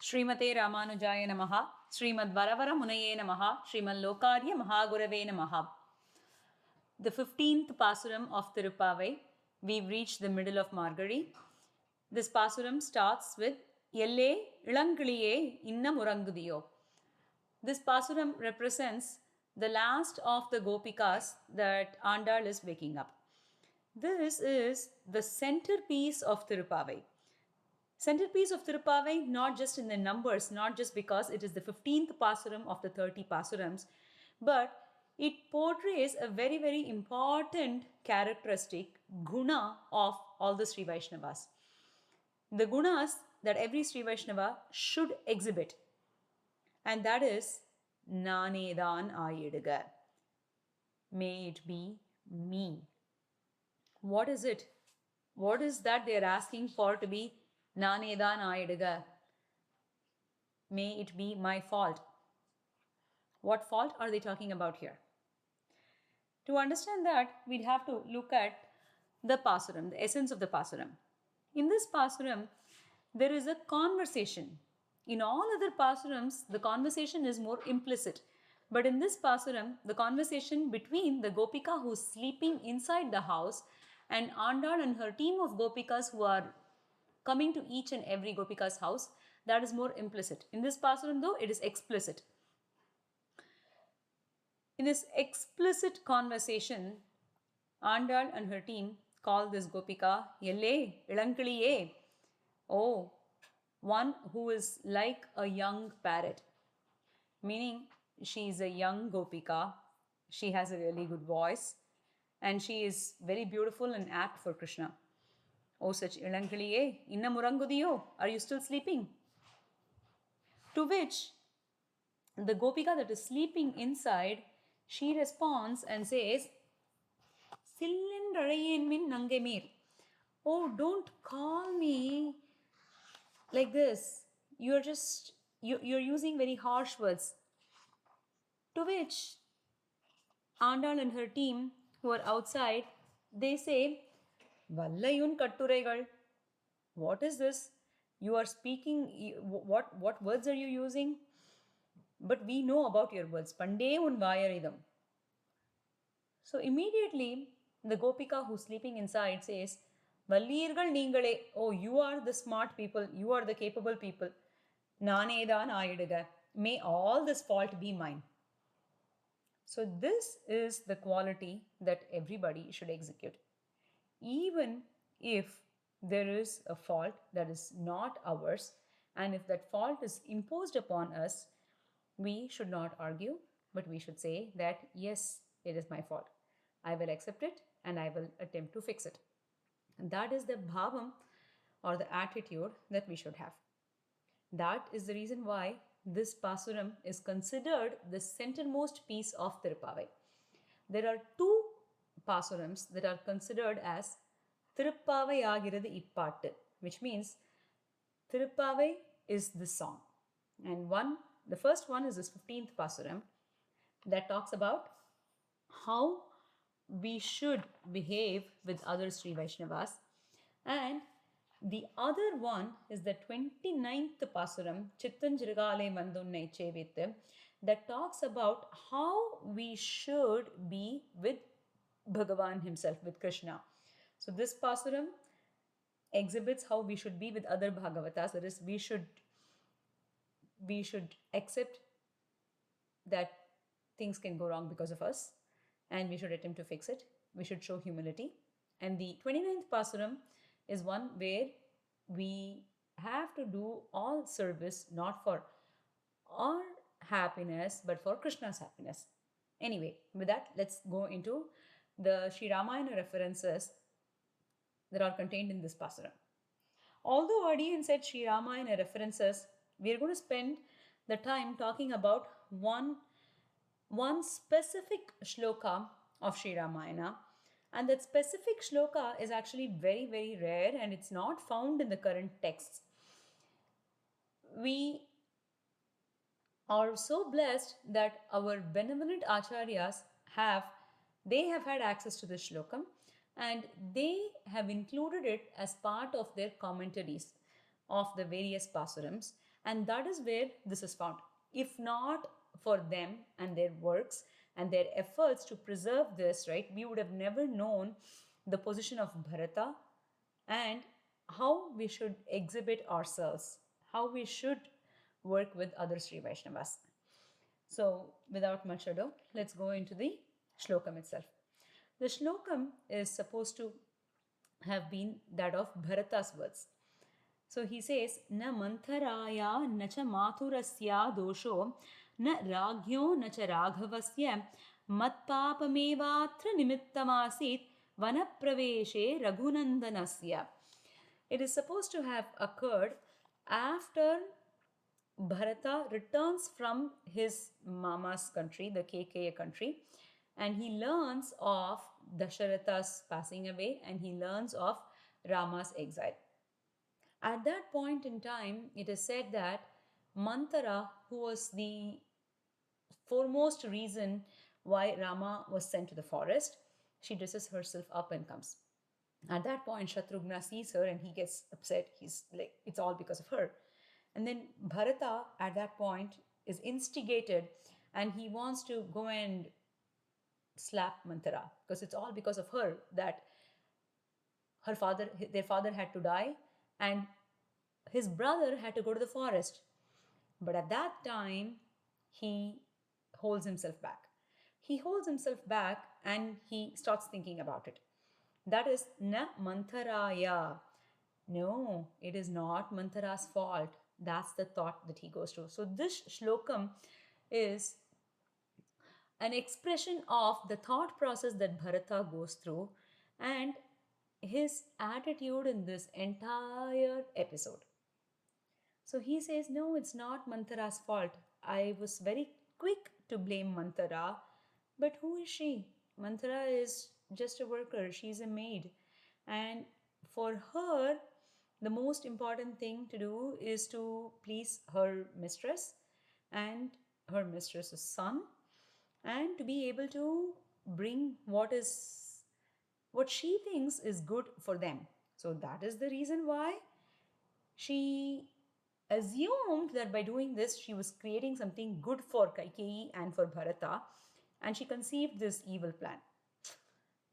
Srimathe Ramanujaya namaha, Srimad Varavara Munaye namaha, Srimad Lokarya Mahagurave namaha. The 15th Pasuram of Tiruppavai. We've reached the middle of Margazhi. This Pasuram starts with ElleIlangkiliye Murangudiyo. This Pasuram represents the last of the Gopikas that Andal is waking up. This is the centerpiece of Tiruppavai. Centerpiece of Tiruppavai, not just in the numbers, not just because it is the 15th Pasuram of the 30 Pasurams, but it portrays a very, very important characteristic, guna of all the Sri Vaishnavas. The gunas that every Sri Vaishnava should exhibit, and that is Nanedan Ayiduga. May it be me. What is it? What is that they are asking for to be Nanedan Ayiduga? May it be my fault. What fault are they talking about here? To understand that, we'd have to look at the Pasuram, the essence of the Pasuram. In this Pasuram, there is a conversation. In all other Pasurams, the conversation is more implicit. But in this Pasuram, the conversation between the Gopika who is sleeping inside the house and Andal and her team of Gopikas who are coming to each and every Gopika's house, that is more implicit. In this Pasuram though, it is explicit. In this explicit conversation, Andal and her team call this Gopika ElleIlangkiliye. Oh, one who is like a young parrot. Meaning, she is a young Gopika. She has a really good voice. And she is very beautiful and apt for Krishna. Oh, such Ilankiliye, inna murangudiyo, are you still sleeping? To which the Gopika that is sleeping inside, she responds and says, Sillin min nangemir. Oh, don't call me like this. You're using very harsh words. To which Andal and her team who are outside, they say, Vallayun katturaigal. What is this? You are speaking, what words are you using? But we know about your words. Pande un vayaridam. So immediately, the Gopika who's sleeping inside says, Vallirgal ningale. Oh, you are the smart people. You are the capable people. Nanedan ayiduga. May all this fault be mine. So this is the quality that everybody should execute. Even if there is a fault that is not ours, and if that fault is imposed upon us, we should not argue, but we should say that yes, it is my fault. I will accept it and I will attempt to fix it. And that is the bhavam or the attitude that we should have. That is the reason why this Pasuram is considered the centermost piece of Tiruppavai. There are two Pasurams that are considered as Tiruppavai Agirathu Ippattu, which means Tiruppavai is the song. And the first one is this 15th Pasuram that talks about how we should behave with other Sri Vaishnavas. And the other one is the 29th Pasuram, Chittanjirgale Mandunnai Chevithu, that talks about how we should be with Bhagavan himself, with Krishna. So this Pasuram exhibits how we should be with other Bhagavatas. That is, we should accept that things can go wrong because of us and we should attempt to fix it. We should show humility. And the 29th Pasuram is one where we have to do all service not for our happiness but for Krishna's happiness. Anyway, with that, let's go into the Sri Ramayana references that are contained in this Pasuram. Although Adiyen said Sri Ramayana references, we are going to spend the time talking about one specific shloka of Sri Ramayana. And that specific shloka is actually very, very rare and it's not found in the current texts. We are so blessed that our benevolent Acharyas have had access to this shlokam and they have included it as part of their commentaries of the various pasurams. And that is where this is found. If not for them and their works and their efforts to preserve this, right, we would have never known the position of Bharata and how we should exhibit ourselves, how we should work with other Sri Vaishnavas. So, without much ado, let's go into the shlokam itself. The shlokam is supposed to have been that of Bharata's words. So he says, Na mantharaya na cha mathurasya dosho na ragyo na cha raghavasya matpapamevatra nimittamasit vanapraveshe raghunandanasya. It is supposed to have occurred after Bharata returns from his mama's country, the Kekaya country, and he learns of Dasharatha's passing away and he learns of Rama's exile. At that point in time, it is said that Manthara, who was the foremost reason why Rama was sent to the forest, she dresses herself up and comes. At that point, Shatrughna sees her and he gets upset. He's like, it's all because of her. And then Bharata, at that point, is instigated and he wants to go and slap Manthara because it's all because of her that their father had to die and his brother had to go to the forest. But at that time, he holds himself back. He holds himself back and he starts thinking about it. That is na mantharaya. No, it is not Manthara's fault. That's the thought that he goes to. So this shlokam is an expression of the thought process that Bharata goes through and his attitude in this entire episode. So he says, no, it's not Manthara's fault. I was very quick to blame Manthara, but who is she? Manthara is just a worker. She's a maid. And for her, the most important thing to do is to please her mistress and her mistress's son and to be able to bring what she thinks is good for them. So that is the reason why she assumed that by doing this, she was creating something good for Kaikeyi and for Bharata, and she conceived this evil plan.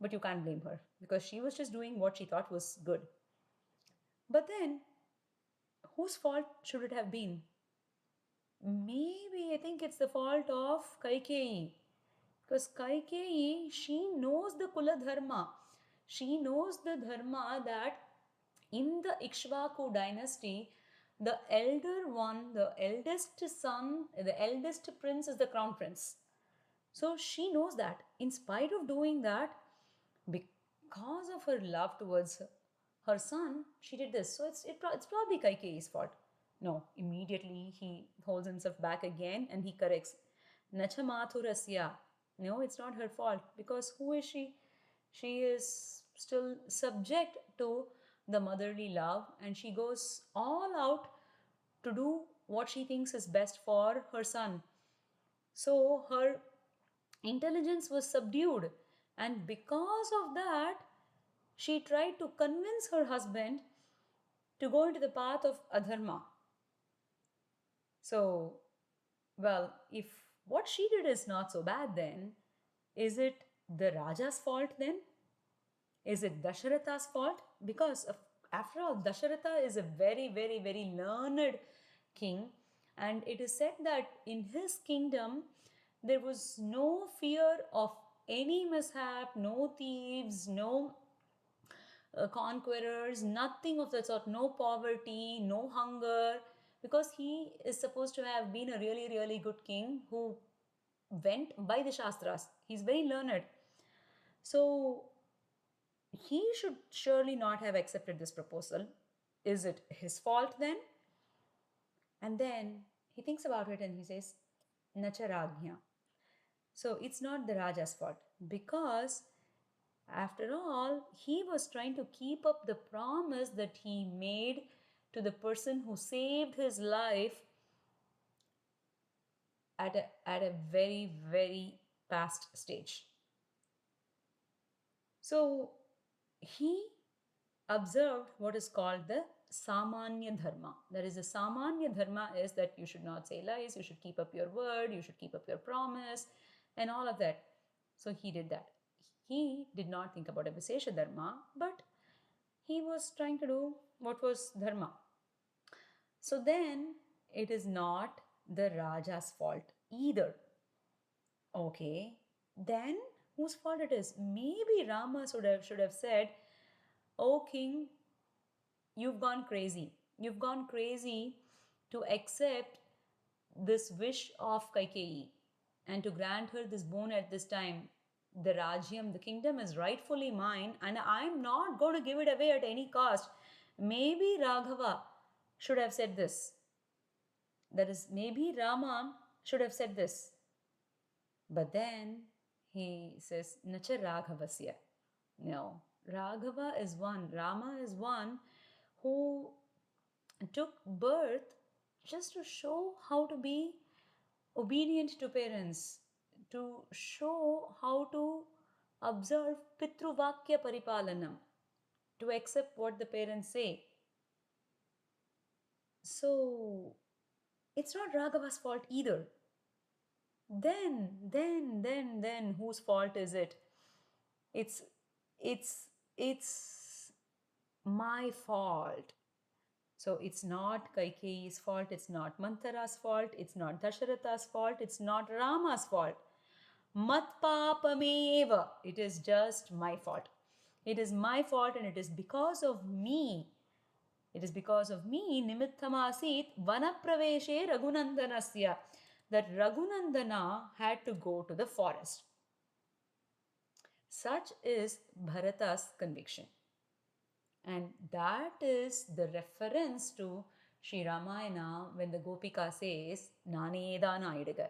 But you can't blame her because she was just doing what she thought was good. But then, whose fault should it have been? Maybe I think it's the fault of Kaikeyi. Because Kaikeyi, she knows the Kula Dharma. She knows the Dharma that in the Ikshvaku dynasty, the elder one, the eldest son, the eldest prince is the crown prince. So she knows that. In spite of doing that, because of her love towards her son, she did this. So it's probably Kaikeyi's fault. No, immediately he holds himself back again and he corrects. Nacha mathurasya. No, it's not her fault because who is she? She is still subject to the motherly love and she goes all out to do what she thinks is best for her son. So her intelligence was subdued, and because of that, she tried to convince her husband to go into the path of adharma. So, well, if what she did is not so bad, then is it the Raja's fault then? Is it Dasharatha's fault? Because after all, Dasharatha is a very, very, very learned king, and it is said that in his kingdom there was no fear of any mishap, no thieves, no conquerors, nothing of that sort, no poverty, no hunger, because he is supposed to have been a really, really good king who went by the Shastras. He's very learned. So he should surely not have accepted this proposal. Is it his fault then? And then he thinks about it and he says, Nacharagnya. So it's not the Raja's fault because after all, he was trying to keep up the promise that he made to the person who saved his life at a very, very past stage. So he observed what is called the Samanya Dharma. That is, the Samanya Dharma is that you should not say lies, you should keep up your word, you should keep up your promise, and all of that. So he did that. He did not think about a Visesha Dharma, but he was trying to do what was Dharma. So then it is not the Raja's fault either. Okay, then whose fault it is? Maybe Rama should have said, "Oh king, you've gone crazy. You've gone crazy to accept this wish of Kaikeyi and to grant her this boon at this time. The Rajyam, the kingdom is rightfully mine, and I'm not going to give it away at any cost." Maybe Raghava should have said this. That is, maybe Rama should have said this. But then he says, Nacha Raghavasya. No, Raghava is one, Rama is one who took birth just to show how to be obedient to parents, to show how to observe Pitruvakya Paripalanam, to accept what the parents say. So it's not Raghava's fault either. Then whose fault is it? It's it's my fault. So it's not Kaikeyi's fault, it's not Manthara's fault, it's not Dasharatha's fault, it's not Rama's fault. Matpapameva. It is just my fault. It is my fault, and it is because of me. It is because of me, Nimittamasit Vanapraveshe Raghunandanasya, that Raghunandana had to go to the forest. Such is Bharata's conviction. And that is the reference to Sri Ramayana when the Gopika says, Nanedana Idaga.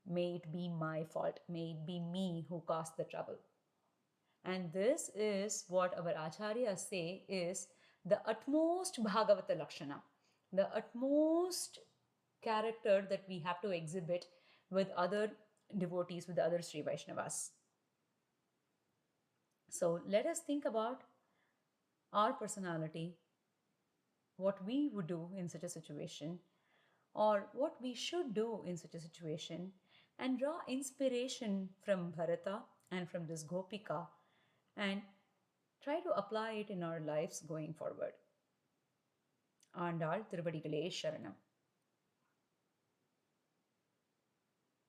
May it be my fault. May it be me who caused the trouble. And this is what our Acharyas say is the utmost Bhagavata Lakshana, the utmost character that we have to exhibit with other devotees, with the other Sri Vaishnavas. So let us think about our personality, what we would do in such a situation, or what we should do in such a situation, and draw inspiration from Bharata and from this Gopika and try to apply it in our lives going forward. Andal Tiruvadigaleye Sharanam.